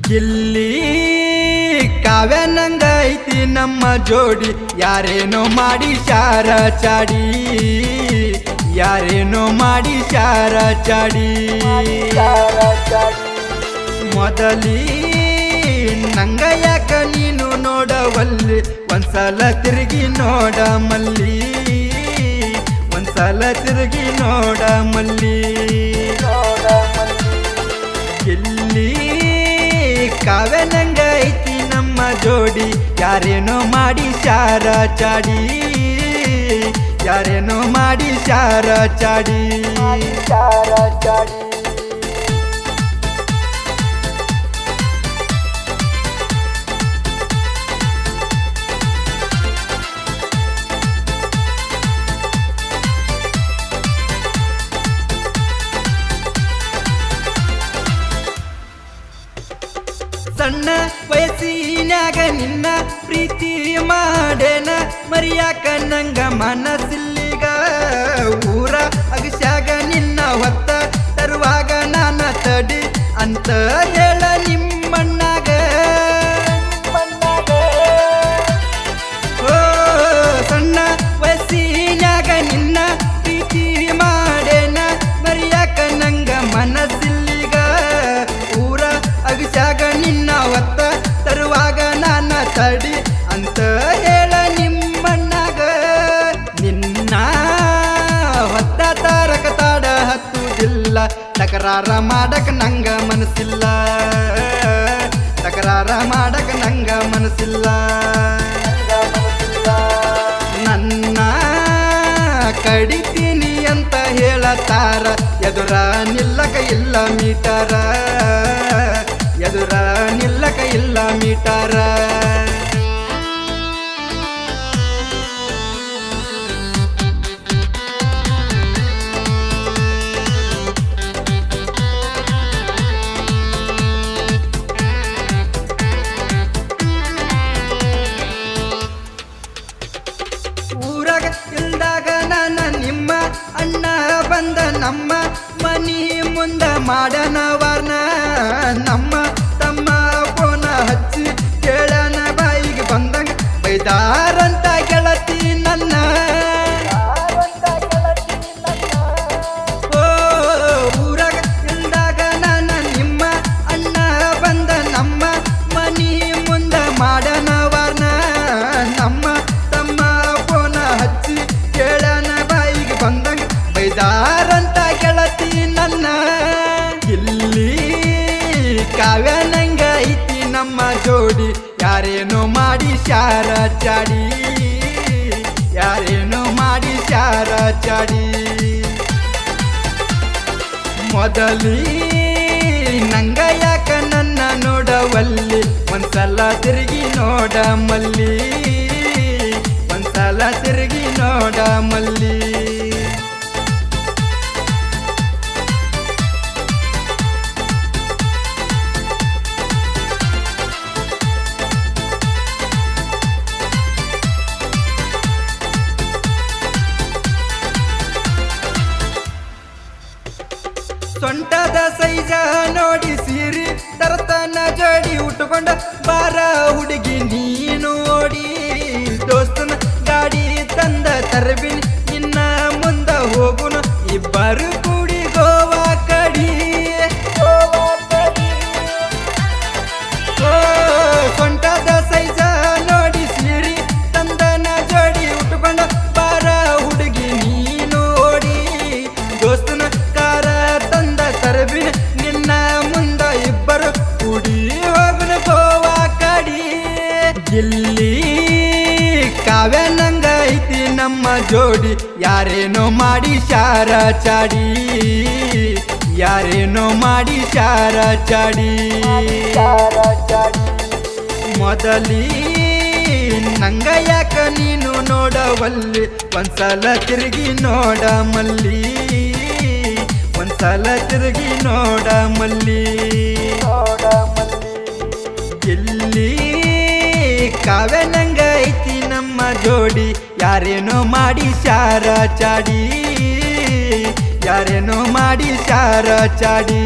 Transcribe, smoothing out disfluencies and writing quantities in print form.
ಇಲ್ಲಿ ಕಾವ್ಯನಂಗ ಐತಿ ನಮ್ಮ ಜೋಡಿ ಯಾರೇನೋ ಮಾಡಿ ಶಾರ ಚಾಡಿ ಯಾರೇನೋ ಮಾಡಿ ಶಾರ ಚಾಡಿ ಮೊದಲಿ ನಂಗ ಯಾಕ ನೀನು ನೋಡವಲ್ಲಿ ಒಂದ್ಸಲ ತಿರುಗಿ ನೋಡ ಮಲ್ಲಿ ಒಂದ್ಸಲ ತಿರುಗಿ ನೋಡ ಮಲ್ಲಿ ಇಲ್ಲಿ ಕಾವ್ಯನಂಗ ಐತಿ ನಮ್ಮ ಜೋಡಿ ಯಾರೇನೋ ಮಾಡಿ ಶಾರ ಚಾಡಿ ಯಾರೇನೋ ಮಾಡಿ ಶಾರ ಚಾಡಿ ಸಣ್ಣ ವಯಸ್ಸಿನ್ಯಾಗ ನಿನ್ನ ಪ್ರೀತಿ ಮಾಡೇನ ಮರಿಯಾಕ ನಂಗ ಮನಸ್ಸಿಲ್ಲಿಗ ಊರ ಅಗಸ್ಯಾಗ ನಿನ್ನ ಹೊತ್ತ ತರುವಾಗ ನಾನ ತಡಿ ಅಂತ ಹೇಳ ನಿಮ್ಮಣ್ಣಾಗ ಓ ಸಣ್ಣ ವಯಸ್ಸಿನ್ಯಾಗ ನಿನ್ನ ಪ್ರೀತಿ ಮಾಡೇನ ಮರಿಯಾಕ ನಂಗ ಮನಸ್ಸಿಲ್ಲಿಗ ಊರ ಅಗಸ್ಯಾಗ ನಿನ್ನ ಹೊತ್ತ ತರುವಾಗ ನಾನ ತಡಿ ಅಂತ ಹೇಳ ನಿಮ್ಮಣ್ಣಾಗ ನಿನ್ನ ಹೊತ್ತ ತಾರಕ ತಾಡ ಹತ್ತುವುದಿಲ್ಲ ತಕರಾರ ಮಾಡಕ ನಂಗ ಮನಸ್ಸಿಲ್ಲ ತಕರಾರ ಮಾಡಕ ನಂಗ ಮನಸ್ಸಿಲ್ಲ ನನ್ನ ಕಡಿತೀನಿ ಅಂತ ಹೇಳತಾರ ಎದುರ ನಿಲ್ಲಕ ಇಲ್ಲ ಮೀಟರ ಎದುರ ನಿಲ್ಲಕ ಇಲ್ಲ ಮೀಟರ ಊರಾಗ ಇಲ್ದಾಗ ನನ್ನ ನಿಮ್ಮ ಅಣ್ಣ ಬಂದ ನಮ್ಮ ಮನಿ ಮುಂದ ಮಾಡನ ವಾರ್ನ ನಮ್ಮ ತಮ್ಮ ಫೋನ ಹಚ್ಚಿ ಕೇಳನ ಬಾಯಿಗೆ ಬಂದಂಗ ಬೈದಾರಂತ ಗೆಳತಿ ನನ್ನ ಓ ಊರಾಗ ಇಲ್ದಾಗ ನನ್ನ ನಿಮ್ಮ ಅಣ್ಣ ಬಂದ ನಮ್ಮ ಮನಿ ಮುಂದ ಮಾಡನ ವಾರ್ನ ನಮ್ಮ ತಮ್ಮ ಫೋನ ಹಚ್ಚಿ ಕೇಳನ ಬಾಯಿಗೆ ಬಂದಂಗ ಬೈದಾರಂತ ಗೆಳತಿ ನನ್ನ ಇಲ್ಲಿ ಕಾವ್ಯನಂಗ ಐತಿ ನಮ್ಮ ಜೋಡಿ ಯಾರೇನೋ ಮಾಡಿ ಶಾರ ಚಾಡಿ ಯಾರೇನೋ ಮಾಡಿ ಶಾರ ಚಾಡಿ ಮೊದಲಿ ನಂಗ ಯಾಕ ನನ್ನ ನೋಡವಲ್ಲಿ ಒಂದ್ಸಲ ತಿರುಗಿ ನೋಡ ಮಲ್ಲಿ ಒಂದ್ಸಲ ತಿರುಗಿ ನೋಡ ಮಲ್ಲಿ ಸೊಂಟದ ಸೈಜ ನೋಡಿ ಸೀರಿ ತರತನ ಜಡಿ ಉಟ್ಕೊಂಡ ಬಾರ ಹುಡುಗಿ ನೀನು ಓಡಿ ದೋಸ್ತನ ಗಾಡಿ ತಂದ ತರಬಿನಿ ನಿನ್ನ ಮುಂದ ಹೋಗುನು ಇಬ್ಬರು ಕೂಡಿ ಗೋವಾ ಕಡಿ ಸೊಂಟದ ಸೈಜ ನೋಡಿ ಸೀರಿ ತಂದನ ಜಡಿ ಉಟ್ಕೊಂಡ ಬಾರ ಹುಡುಗಿ ನೀನು ಓಡಿ ದೋಸ್ತನ ತರಬಿನ ನಿನ್ನ ಮುಂದ ಇಬ್ಬರು ಕೂಡಿ ಹೋಗುನ ಗೋವಾ ಕಡಿ ಇಲ್ಲಿ ಕಾವ್ಯನಂಗ ಐತಿ ನಮ್ಮ ಜೋಡಿ ಯಾರೇನೋ ಮಾಡಿ ಶಾರ ಚಾಡಿ ಯಾರೇನೋ ಮಾಡಿ ಶಾರ ಚಾಡಿ ಮೊದಲಿ ನಂಗ ಯಾಕ ನೀನು ನೋಡವಲ್ಲಿ ಒಂದ್ಸಲ ತಿರುಗಿ ನೋಡ ಮಲ್ಲಿ ಒಂದ್ಸಲ ತಿರುಗಿ ನೋಡ ಮಲ್ಲಿ ಇಲ್ಲಿ ಕಾವ್ಯನಂಗ ಐತಿ ನಮ್ಮ ಜೋಡಿ ಯಾರೇನೋ ಮಾಡಿ ಶಾರ ಚಾಡಿ ಯಾರೇನೋ ಮಾಡಿ ಶಾರ ಚಾಡಿ